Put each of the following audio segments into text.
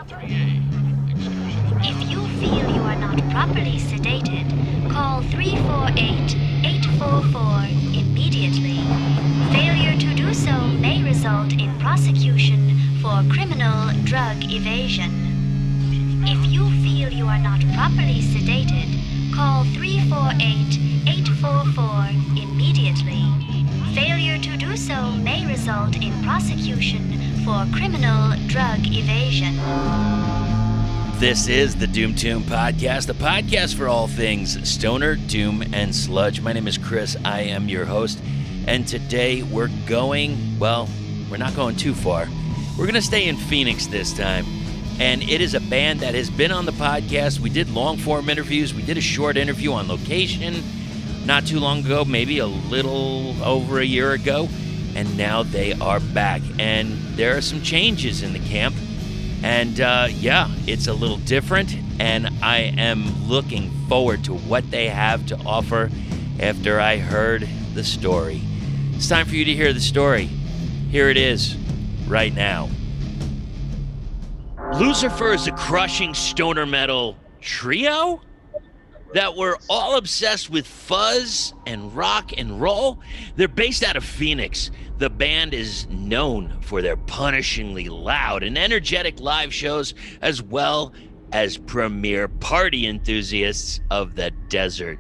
If you feel you are not properly sedated, call 348-844 immediately. Failure to do so may result in prosecution for criminal drug evasion. If you feel you are not properly sedated, call 348-844 immediately. Failure to do so may result in prosecution for criminal drug evasion. This is the Doom Tomb Podcast, the podcast for all things stoner, doom, and sludge. My name is Chris. I am your host. And today we're not going too far. We're going to stay in Phoenix this time. And it is a band that has been on the podcast. We did long-form interviews. We did a short interview on location not too long ago, maybe a little over a year ago. And now they are back. And there are some changes in the camp. And it's a little different, and I am looking forward to what they have to offer after I heard the story. It's time for you to hear the story. Here it is, right now. LOSERFUR is a crushing stoner metal trio that were all obsessed with fuzz and rock and roll. They're based out of Phoenix. The band is known for their punishingly loud and energetic live shows, as well as premier party enthusiasts of the desert.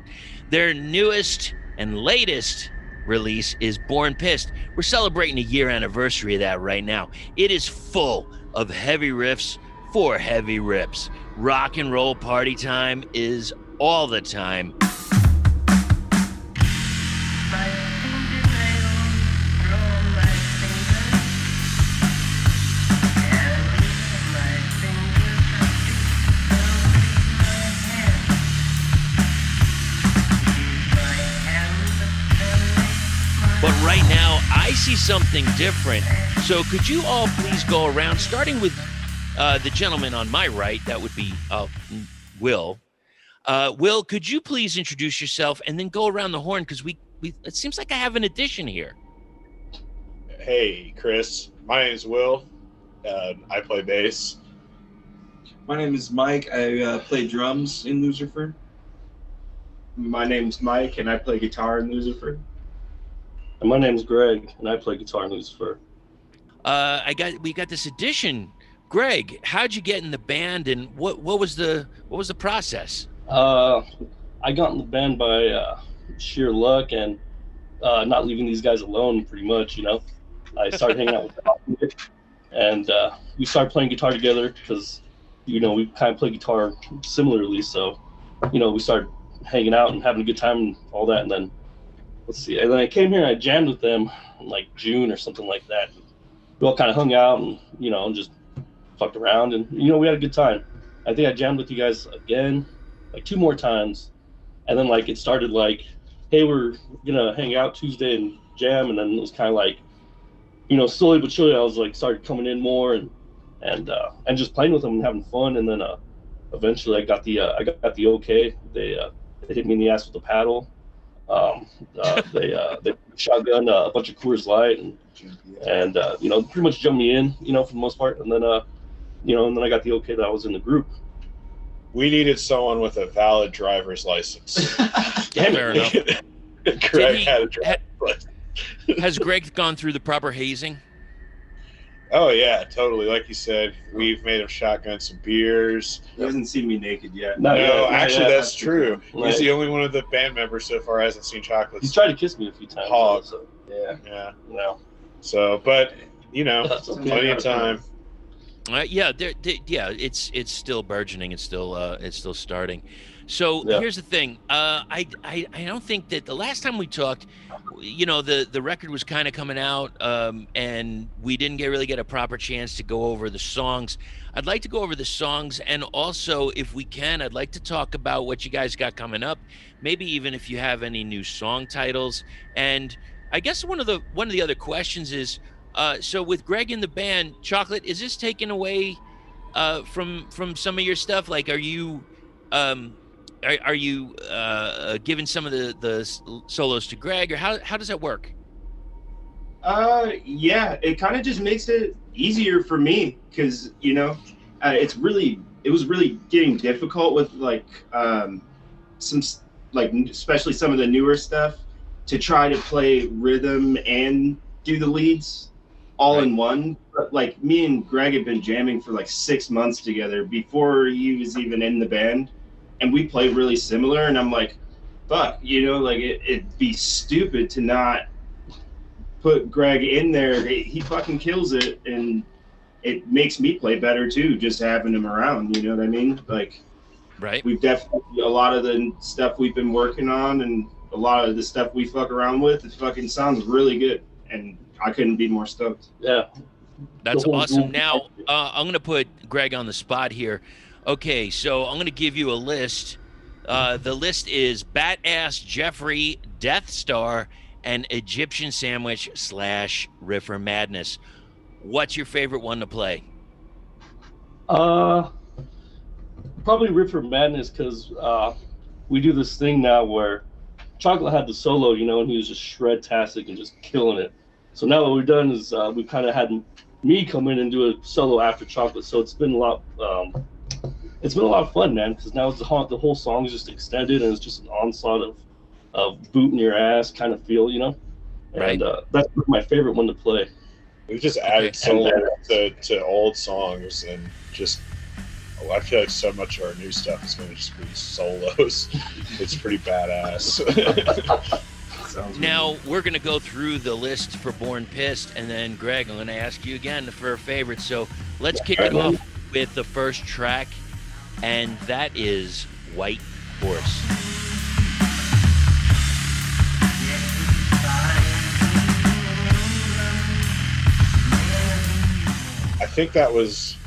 Their newest and latest release is Born Pissed. We're celebrating a year anniversary of that right now. It is full of heavy riffs for heavy rips. Rock and roll party time is all the time. But right now, I see something different. So could you all please go around, starting with the gentleman on my right, that would be Will. Will, could you please introduce yourself and then go around the horn, because we it seems like I have an addition here. Hey, Chris. My name is Will. I play bass. My name is Mike. I play drums in LOSERFUR. My name's Mike, and I play guitar in LOSERFUR. And my name's Greg, and I play guitar in LOSERFUR. We got this addition. Greg, how'd you get in the band, and what was the process? I got in the band by sheer luck and not leaving these guys alone, pretty much, you know. I started hanging out with them, and we started playing guitar together because, you know, we kind of play guitar similarly. So, you know, we started hanging out and having a good time and all that, and then and then I came here and I jammed with them in like June or something like that. We all kind of hung out and, you know, just fucked around, and, you know, we had a good time. I think I jammed with you guys again, like 2 more times. And then like it started like, hey, we're gonna hang out Tuesday and jam. And then it was kind of like, you know, slowly but surely I was like started coming in more and just playing with them and having fun. And then eventually I got the okay. They hit me in the ass with a paddle. They shotgun a bunch of Coors Light and you know, pretty much jumped me in, you know, for the most part. And then you know, and then I got the okay that I was in the group. We needed someone with a valid driver's license. Damn, fair enough. Greg had a driver's license. Has Greg gone through the proper hazing? Oh yeah, totally. Like you said, we've made him shotgun some beers. He hasn't seen me naked yet. Actually, that's true. Right. He's the only one of the band members so far who hasn't seen chocolates. He's tried to kiss me a few times. Hog. So, Yeah. no. So, but you know, That's okay. plenty of time. It's still burgeoning. It's still starting. So Here's the thing. I don't think that the last time we talked, you know, the record was kind of coming out, and we didn't really get a proper chance to go over the songs. I'd like to go over the songs, and also, if we can, I'd like to talk about what you guys got coming up. Maybe even if you have any new song titles. And I guess one of the other questions is, so with Greg in the band, Chocolate, is this taken away from some of your stuff? Like, are you giving some of the solos to Greg, or how does that work? Yeah, it kind of just makes it easier for me because, you know, it was really getting difficult with like some like especially some of the newer stuff to try to play rhythm and do the leads all in one. But like me and Greg had been jamming for like 6 months together before he was even in the band, and we play really similar, and I'm like, fuck, like it'd be stupid to not put Greg in there. He fucking kills it, and it makes me play better too, just having him around, you know what I mean? Like, right. We've definitely, a lot of the stuff we've been working on and a lot of the stuff we fuck around with, it fucking sounds really good, and I couldn't be more stoked. Yeah. That's awesome. Now, I'm going to put Greg on the spot here. Okay, so I'm going to give you a list. The list is Bat-Ass Jeffrey, Death Star, and Egyptian Sandwich / Riffer Madness. What's your favorite one to play? Probably Riffer Madness, because we do this thing now where Chocolate had the solo, and he was just shred-tastic and just killing it. So now what we've done is we kind of had me come in and do a solo after Chocolate. So it's been a lot. It's been a lot of fun, man. Because now the whole song is just extended and it's just an onslaught of boot in your ass kind of feel, And Right. That's my favorite one to play. We've just added solo to old songs, and just I feel like so much of our new stuff is going to just be solos. It's pretty badass. Now, we're going to go through the list for Born Pissed, and then, Greg, I'm going to ask you again for a favorite. So let's kick it off with the first track, and that is White Horse. I think that was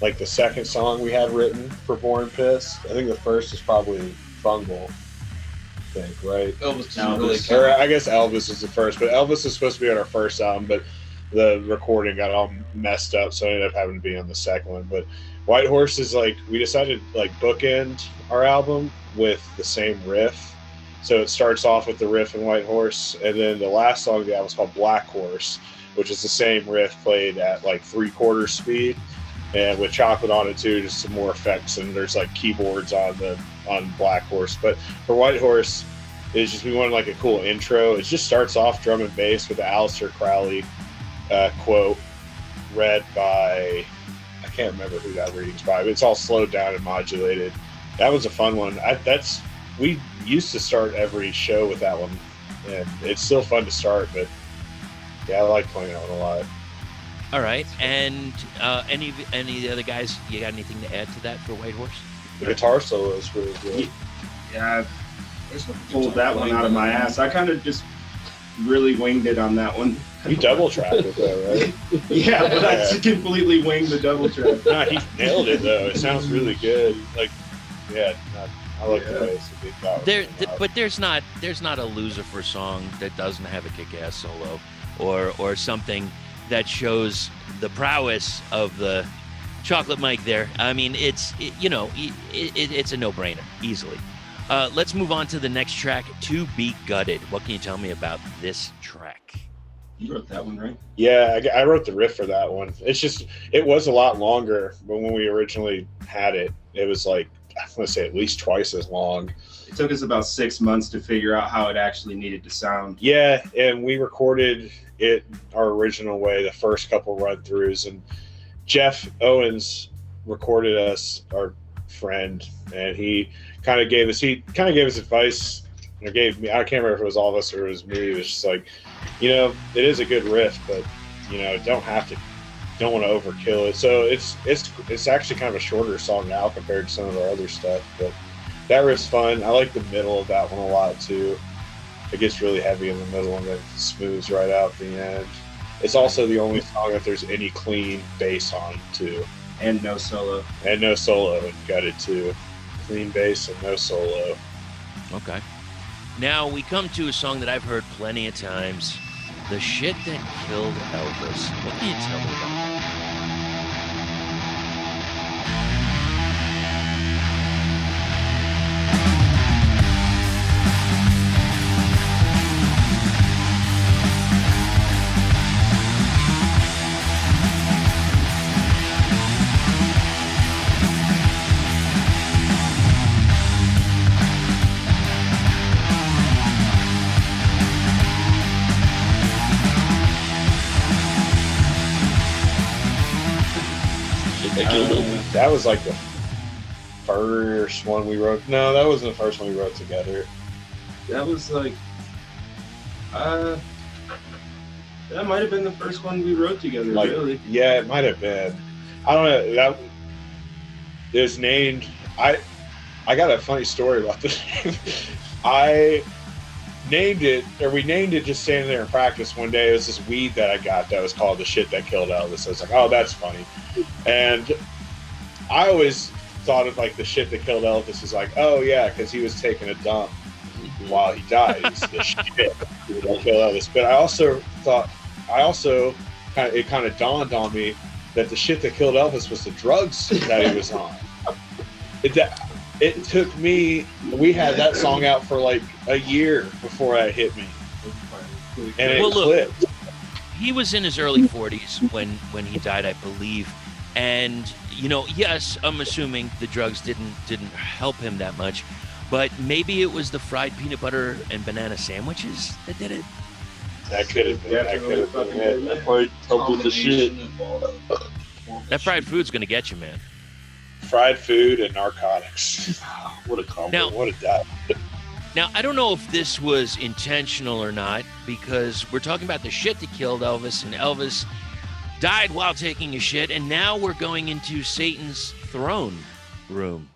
like the second song we had written for Born Pissed. I think the first is probably Fungal. I think, right? Elvis. Or I guess Elvis is the first, but Elvis is supposed to be on our first album, but the recording got all messed up, so I ended up having to be on the second one. But White Horse is like, we decided to like bookend our album with the same riff. So it starts off with the riff in White Horse, and then the last song of the album is called Black Horse, which is the same riff played at like 3/4 speed, and with Chocolate on it too, just some more effects, and there's like keyboards on Black Horse. But for White Horse, it's just, we wanted like a cool intro. It just starts off drum and bass with the Aleister Crowley quote read by, I can't remember who that reading's by, but it's all slowed down and modulated. That was a fun one. We used to start every show with that one, and it's still fun to start, but yeah, I like playing that one a lot. All right, and any of the other guys, you got anything to add to that for White Horse? The guitar solo is really good. Yeah, I pulled that one out of my ass. I kind of just really winged it on that one. You double tracked it though, right? Yeah, but I just completely winged the double track. No, he nailed it though. It sounds really good. Like, yeah, I like the way it's a big power. But there's not a LOSERFUR song that doesn't have a kick-ass solo, or something that shows the prowess of the Chocolate Mike there. I mean, it's a no-brainer, easily. Let's move on to the next track, To Be Gutted. What can you tell me about this track? You wrote that one, right? Yeah, I wrote the riff for that one. It's just, it was a lot longer, but when we originally had it, it was like, I want to say at least twice as long. It took us about 6 months to figure out how it actually needed to sound. Yeah, and we recorded it our original way, the first couple run-throughs, and Jeff Owens recorded us, our friend, and he kind of gave us advice, or gave me, I can't remember if it was all of us or it was me. It was just like, it is a good riff, but don't want to overkill it. So it's actually kind of a shorter song now compared to some of our other stuff, but that riff's fun. I like the middle of that one a lot too. It gets really heavy in the middle and then smooths right out at the end. It's also the only song that there's any clean bass on too. And no solo. And no solo and Gutted too. Clean bass and no solo. Okay. Now we come to a song that I've heard plenty of times. The Shit That Killed Elvis. What can you tell me about that? That was like the first one we wrote. No, that wasn't the first one we wrote together. That was like, that might have been the first one we wrote together. Like, really? Yeah, it might have been. I don't know. That it was named. I got a funny story about this. I named it, or we named it just standing there in practice one day. It was this weed that I got that was called the shit that killed Elvis. I was like, oh, that's funny. And I always thought of like the shit that killed Elvis is like, oh yeah, because he was taking a dump while he died. It's the shit that killed Elvis. But I also thought, it kind of dawned on me that the shit that killed Elvis was the drugs that he was on. It took me, we had that song out for like a year before that hit me. And it clipped. Look, he was in his early 40s when he died, I believe. And, you know, yes, I'm assuming the drugs didn't help him that much. But maybe it was the fried peanut butter and banana sandwiches that did it. That could have been. That could have been it. That probably helped with the shit. That fried food's going to get you, man. Fried food and narcotics. What a combo. Now, what a diet. Now, I don't know if this was intentional or not, because we're talking about the shit that killed Elvis, and Elvis died while taking a shit, and now we're going into Satan's throne room.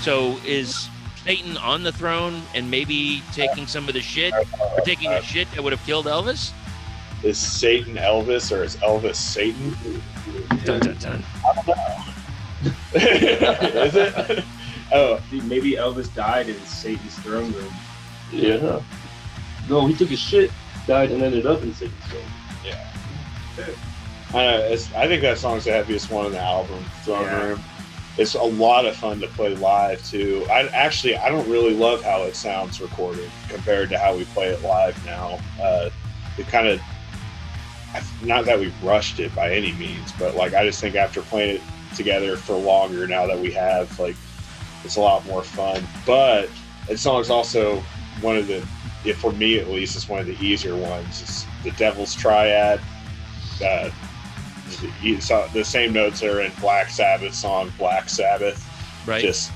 So is Satan on the throne and maybe taking some of the shit, or taking a shit that would have killed Elvis? Is Satan Elvis, or is Elvis Satan? Dun, dun, dun. I don't know. Is it? Oh, Maybe Elvis died in Satan's throne room. Yeah. No, he took a shit, died, and ended up in Satan's throne. yeah. I think that song's the heaviest one in the album, Throne Yeah. Room. It's a lot of fun to play live too. I don't really love how it sounds recorded compared to how we play it live now. It kind of, not that we've rushed it by any means, but like I just think after playing it together for longer now that we have, like, it's a lot more fun. But the song's also one of the, for me at least, it's one of the easier ones. It's the Devil's Triad. The same notes are in Black Sabbath song Black Sabbath, Right. just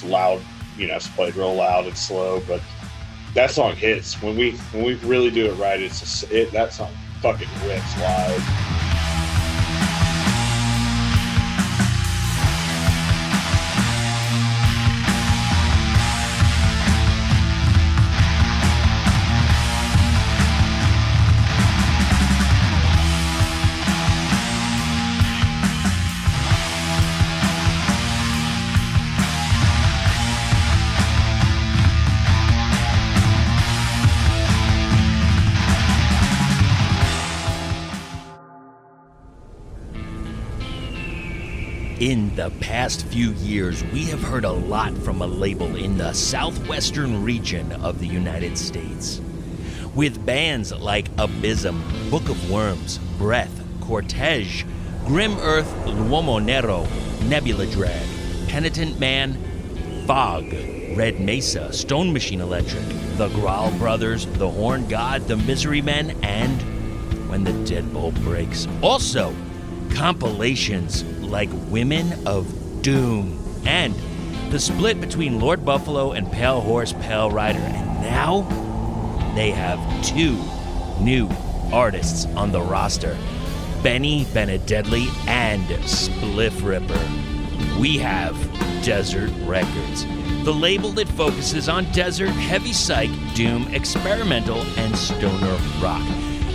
loud, it's played real loud and slow, but that song hits when we really do it right. That song fucking rips live. In the past few years, we have heard a lot from a label in the southwestern region of the United States. With bands like Abysm, Book of Worms, Breath, Cortege, Grim Earth, L'Uomo Nero, Nebula Drag, Penitent Man, Fog, Red Mesa, Stone Machine Electric, The Growl Brothers, The Horn God, The Misery Men, and When the Deadbolt Breaks. Also, compilations like Women of Doom, and the split between Lord Buffalo and Pale Horse Pale Rider. And now they have two new artists on the roster, Benny Benededli and Spliff Ripper. We have Desert Records, the label that focuses on desert, heavy psych, doom, experimental, and stoner rock.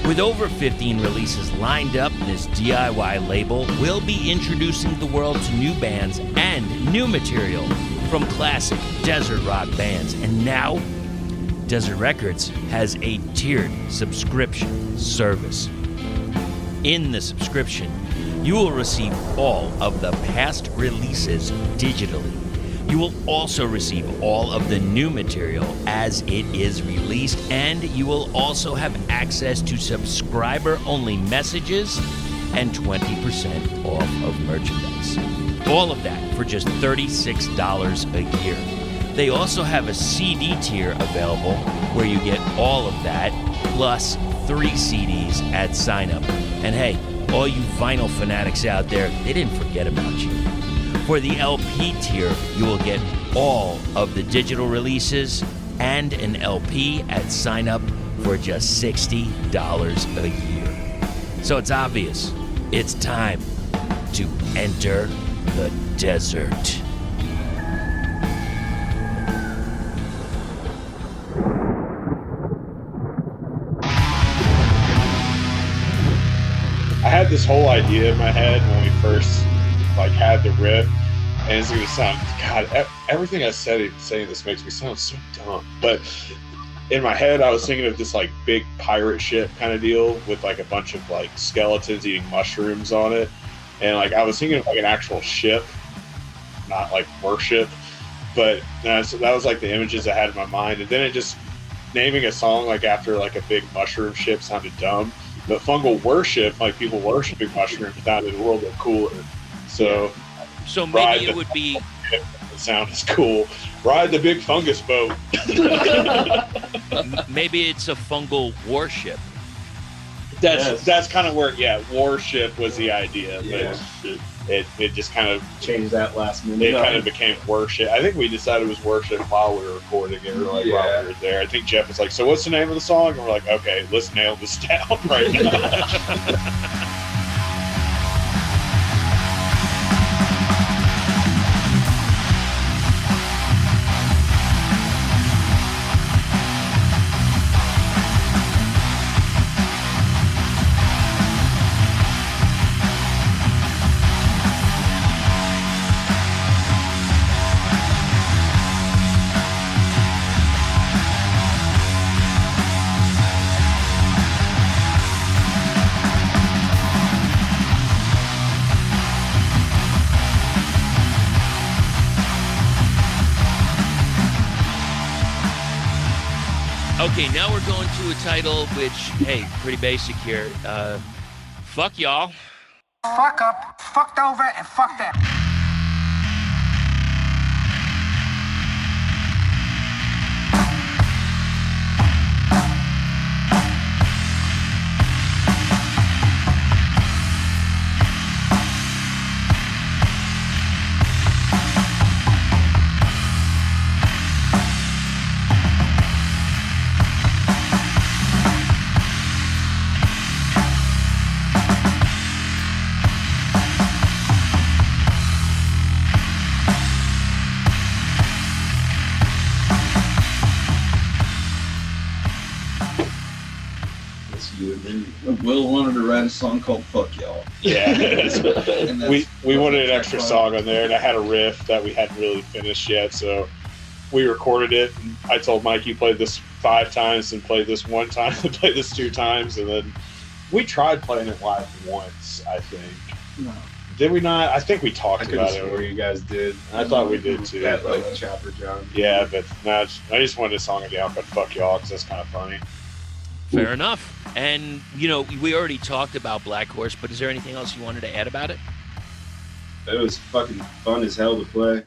With over 15 releases lined up, this DIY label will be introducing the world to new bands and new material from classic desert rock bands. And now, Desert Records has a tiered subscription service. In the subscription, you will receive all of the past releases digitally. You will also receive all of the new material as it is released, and you will also have access to subscriber-only messages and 20% off of merchandise. All of that for just $36 a year. They also have a CD tier available where you get all of that, plus 3 CDs at sign-up. And hey, all you vinyl fanatics out there, they didn't forget about you. For the LP tier, you will get all of the digital releases and an LP at sign-up for just $60 a year. So it's obvious, it's time to enter the desert. I had this whole idea in my head when we first had the riff, and it's gonna sound, God, everything I said saying this makes me sound so dumb. But in my head, I was thinking of this big pirate ship kind of deal with a bunch of skeletons eating mushrooms on it, and I was thinking of an actual ship, not worship. But so that was the images I had in my mind, and then it just naming a song after a big mushroom ship sounded dumb. But fungal worship, people worshiping mushrooms, sounded a little bit cooler. So maybe it would be. The sound is cool. Ride the big fungus boat. Maybe it's a fungal warship. That's kind of where, warship was the idea, but it just kind of changed that last minute. It kind of became worship. I think we decided it was worship while we were recording it, or while we were there. I think Jeff was like, "So what's the name of the song?" And we're like, "Okay, let's nail this down right now." Okay, now we're going to a title which, hey, pretty basic here. Fuck y'all. Fuck up, fucked over, and fuck them. Will wanted to write a song called "Fuck Y'all." Yeah, we wanted an extra song on there, and I had a riff that we hadn't really finished yet, so we recorded it. And I told Mike, "You played this 5 times, and played this 1 time, and played this 2 times," and then we tried playing it live once. I think. No. Did we not? I think we talked about it. Where you guys did. I thought we did too. That Chopper John. Yeah, but no, I just wanted a song down called "Fuck Y'all" because that's kind of funny. Fair enough. And, we already talked about Black Horse, but is there anything else you wanted to add about it? It was fucking fun as hell to play.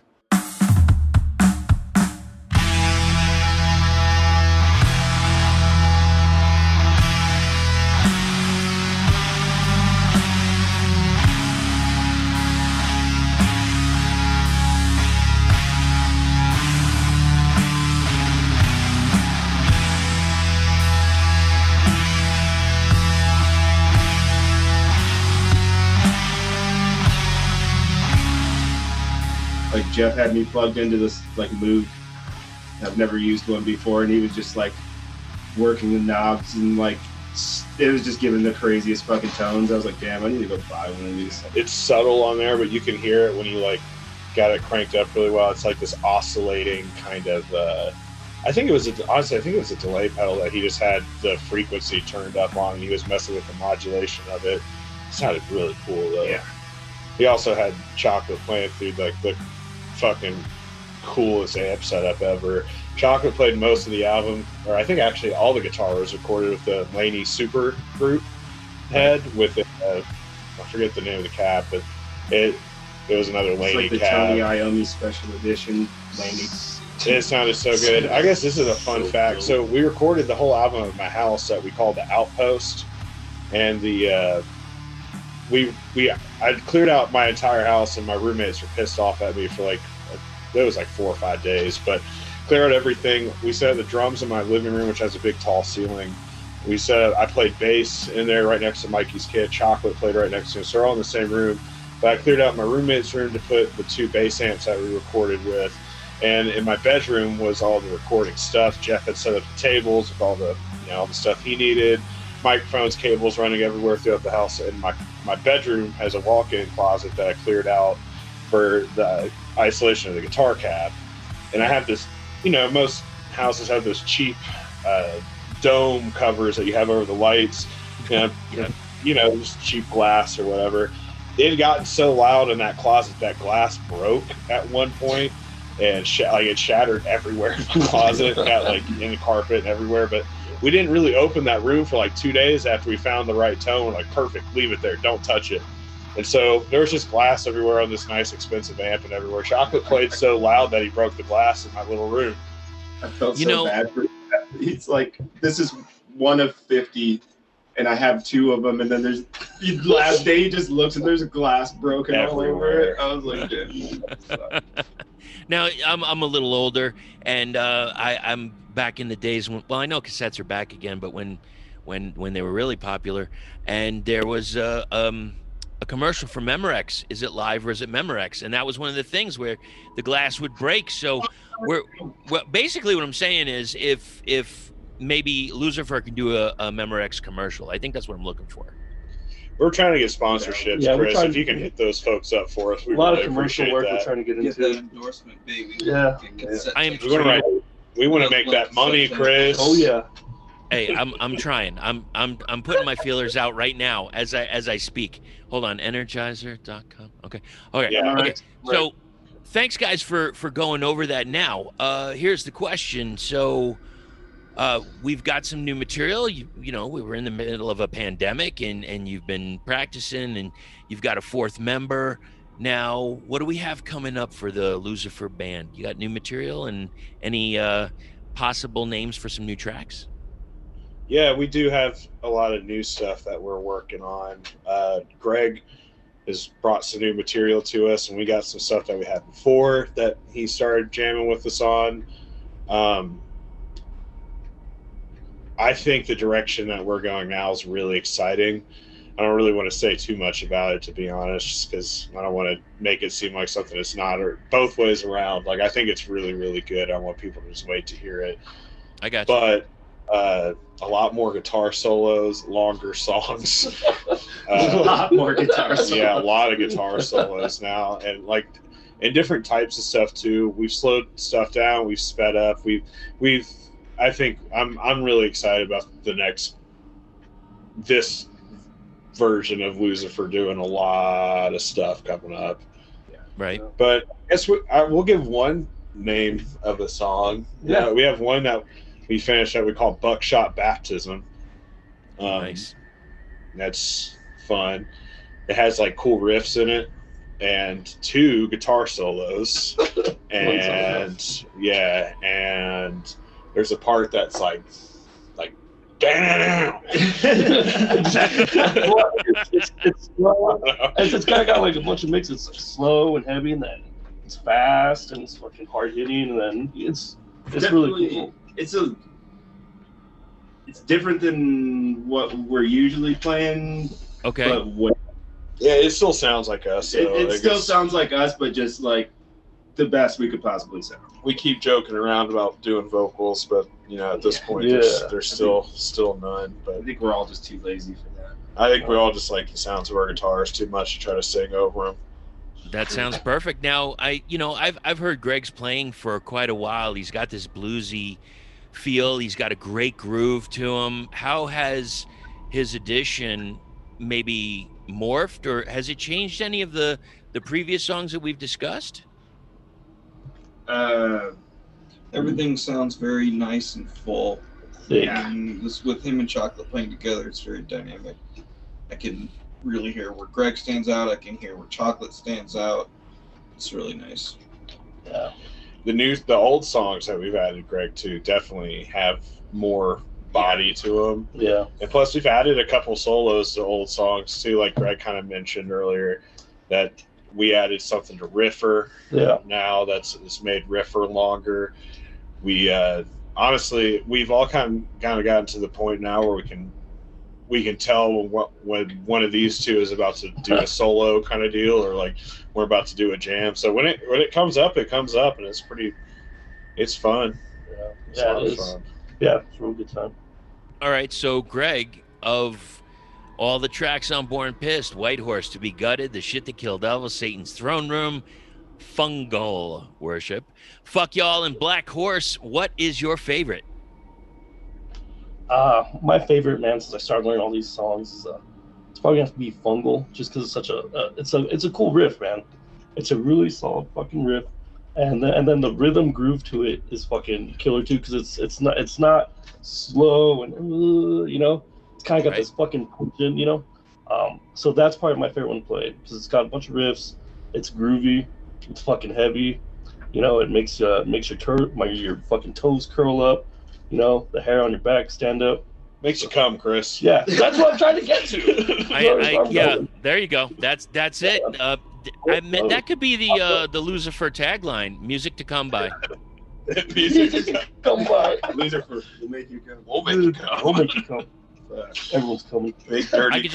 Jeff had me plugged into this Moog. I've never used one before, and he was just working the knobs and it was just giving the craziest fucking tones. I was like, damn, I need to go buy one of these. It's subtle on there, but you can hear it when you like got it cranked up really well. It's like this oscillating kind of. I think it was a delay pedal that he just had the frequency turned up on, and he was messing with the modulation of it. It sounded really cool though. Yeah. He also had Chocolate playing through like the fucking coolest amp setup ever. Chocolate played most of the album, or I think actually all the guitar was recorded with the Laney Super Group head with it. I forget the name of the cab, but it was another It's Laney like the cab. Tony Iommi special edition Laney. It sounded so good. I guess this is a fun fact. So we recorded the whole album at my house that we called the Outpost, and I cleared out my entire house, and my roommates were pissed off at me for like it was like 4 or 5 days, but clear out everything. We set up the drums in my living room, which has a big tall ceiling. I played bass in there right next to Mikey's kit. Chocolate played right next to him, so we're all in the same room. But I cleared out my roommate's room to put the 2 bass amps that we recorded with. And in my bedroom was all the recording stuff. Jeff had set up the tables with all the stuff he needed. Microphones, cables running everywhere throughout the house. And my bedroom has a walk-in closet that I cleared out for the isolation of the guitar cab. And I have this, most houses have those cheap dome covers that you have over the lights. Just cheap glass or whatever. It had gotten so loud in that closet that glass broke at one point. And it shattered everywhere in the closet, got like in the carpet and everywhere. But we didn't really open that room for like 2 days after we found the right tone. We're like, perfect, leave it there, don't touch it. And so there was just glass everywhere on this nice, expensive amp and everywhere. Chocolate played so loud that he broke the glass in my little room. I felt so bad for him. It's like, this is one of 50, and I have 2 of them, and then there's the last day he just looks and there's a glass broken all over it. I was like, dude. Now, I'm a little older, and I'm back in the days when, well, I know cassettes are back again, but when they were really popular, and there was a commercial for Memorex. Is it live or is it Memorex? And that was one of the things where the glass would break. So basically what I'm saying is if maybe LOSERFUR can do a Memorex commercial, I think that's what I'm looking for. We're trying to get sponsorships, Chris. If you can hit those folks up for us, we a lot really of commercial work we're trying to get into. Get that endorsement, baby. Yeah. We want to make that money, Chris. Oh yeah. Hey, I'm trying. I'm putting my feelers out right now as I speak. Hold on, energizer.com. Okay. Yeah. Okay. So thanks guys for going over that now. Here's the question. So we've got some new material. You know, we were in the middle of a pandemic and you've been practicing and you've got a 4th member. Now, what do we have coming up for the LOSERFUR band? You got new material and any possible names for some new tracks? Yeah, we do have a lot of new stuff that we're working on. Greg has brought some new material to us, and we got some stuff that we had before that he started jamming with us on. I think the direction that we're going now is really exciting. I don't really want to say too much about it, to be honest, just because I don't want to make it seem like something it's not, or both ways around. Like, I think it's really, really good. I want people to just wait to hear it. I got you. But a lot more guitar solos, longer songs. A lot more guitar solos. Yeah, a lot of guitar solos now, and and different types of stuff too. We've slowed stuff down. We've sped up. I think I'm really excited about this version of LOSERFUR doing a lot of stuff coming up. Right. But I guess we'll give one name of a song. Yeah, we have one that we finished that we call Buckshot Baptism. Nice. That's fun. It has like cool riffs in it and 2 guitar solos. And and there's a part that's like damn. Exactly. It's slow. It's kind of got like a bunch of mixes. It's slow and heavy, and then it's fast and it's fucking hard hitting, and then it's really cool. It's different than what we're usually playing. Okay. But Yeah, it still sounds like us. So it still sounds like us, but just like the best we could possibly sound. We keep joking around about doing vocals, but at this point, there's still none. I But think we're all just too lazy for that. I think we all just like the sounds of our guitars too much to try to sing over them. That sounds perfect. Now, I've heard Greg's playing for quite a while. He's got this bluesy feel. He's got a great groove to him. How has his addition maybe morphed, or has it changed any of the previous songs that we've discussed? Everything sounds very nice and full. Yeah. And this, with him and Chocolate playing together, it's very dynamic. I can really hear where Greg stands out. I can hear where Chocolate stands out. It's really nice. Yeah. The old songs that we've added, Greg, to definitely have more body to them. Yeah. And plus, we've added a couple solos to old songs too, like Greg kind of mentioned earlier, that we added something to Riffer. Yeah. Now it's made Riffer longer. We honestly, we've all kind of gotten to the point now where we can tell when one of these two is about to do a solo kind of deal, or like we're about to do a jam. So when it comes up, it comes up, and it's fun. Yeah. It's a lot it of is. fun. Yeah, it's a real good time. All right, so Greg, of all the tracks on Born Pissed, White Horse, To Be Gutted, The Shit That Killed Elvis, Satan's Throne Room, Fungal Worship, Fuck Y'all, and Black Horse, what is your favorite? My favorite, man, since I started learning all these songs, is it's probably gonna have to be Fungal, just because it's such it's a cool riff, man. It's a really solid fucking riff, and then the rhythm groove to it is fucking killer too, because it's not slow and it's kind of got this fucking punch, so that's probably my favorite one to play, because it's got a bunch of riffs, it's groovy, it's fucking heavy, it makes your fucking toes curl up, the hair on your back stand up. Makes you come, Chris. Yeah, that's what I'm trying to get to. Yeah, there you go. That's it. I meant that could be the LOSERFUR tagline: "Music to come by." Come by. LOSERFUR, we'll make you come. We'll make you come. Everyone's coming. Big dirty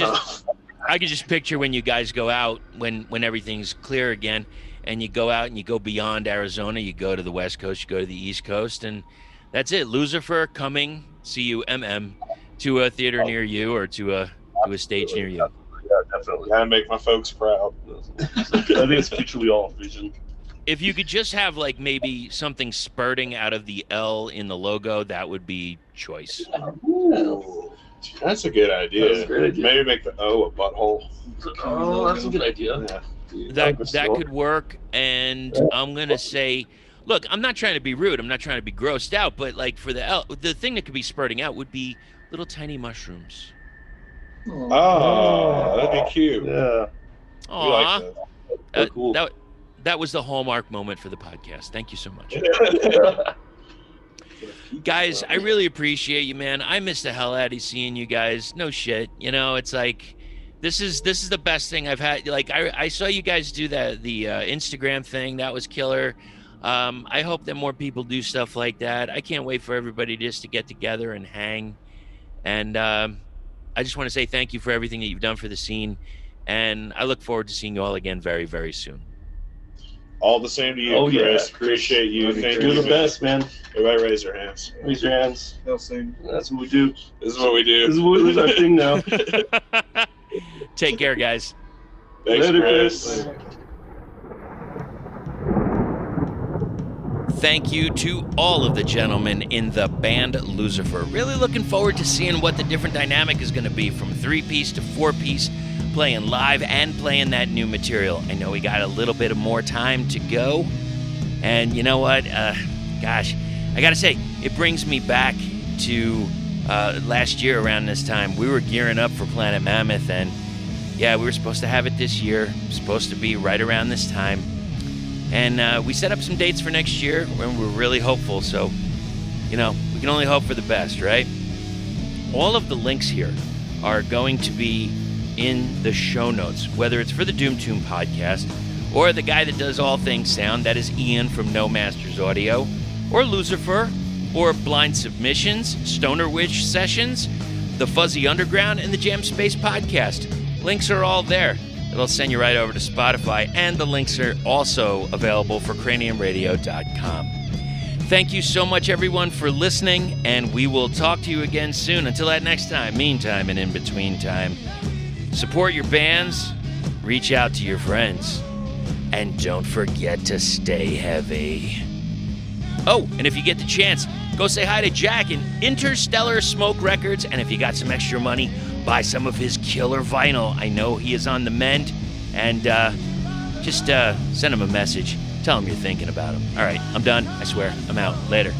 I could just picture when you guys go out, when everything's clear again, and you go out and you go beyond Arizona, you go to the West Coast, you go to the East Coast, and that's it. LOSERFUR coming, CUMM, to a theater near you, or to a stage near you. Yeah, definitely. Gotta make my folks proud. I think it's future we all envision. If you could just have like maybe something spurting out of the L in the logo, that would be choice. Ooh, that's a good idea. That's a great idea. Maybe make the O a butthole. Oh, that's a good idea. Yeah. That could work. And I'm gonna say, look, I'm not trying to be rude. I'm not trying to be grossed out. But like for the L, the thing that could be spurting out would be little tiny mushrooms. Oh, that'd be cute. Yeah. We like Aw. that. Cool. That was the hallmark moment for the podcast. Thank you so much. Guys, I really appreciate you, man. I miss the hell out of seeing you guys. No shit. It's like this is the best thing I've had. Like I saw you guys do the Instagram thing. That was killer. I hope that more people do stuff like that. I can't wait for everybody just to get together and hang. And I just want to say thank you for everything that you've done for the scene. And I look forward to seeing you all again very, very soon. All the same to you, Oh, yeah, Chris. Chris. Appreciate you. Thank You're you. the best, man. Everybody raise their hands. Raise your hands. They'll sing. That's what we do. This is what we do. This is our thing now. Take care, guys. Thanks, Later, Chris. Thank you to all of the gentlemen in the band LOSERFUR. Really looking forward to seeing what the different dynamic is going to be from 3-piece to 4-piece, playing live and playing that new material. I know we got a little bit of more time to go. And you know what? Gosh, I got to say, it brings me back to last year around this time. We were gearing up for Planet Mammoth, and yeah, we were supposed to have it this year. Supposed to be right around this time. And we set up some dates for next year, and we're really hopeful. So, we can only hope for the best, right? All of the links here are going to be in the show notes, whether it's for the Doom Tomb podcast, or the guy that does all things sound, that is Ian from No Masters Audio, or LOSERFUR, or Blynd Submyshynnz, Stoner Witch Sessions, the Fuzzy Underground, and the Jamspace podcast. Links are all there. It'll send you right over to Spotify, and the links are also available for craniumradio.com. Thank you so much, everyone, for listening, and we will talk to you again soon. Until that next time, meantime and in between time, support your bands, reach out to your friends, and don't forget to stay heavy. Oh, and if you get the chance, go say hi to Jack in Interstellar Smoke Records, and if you got some extra money, buy some of his killer vinyl. I know he is on the mend, and just send him a message. Tell him you're thinking about him. All right, I'm done. I swear. I'm out. Later.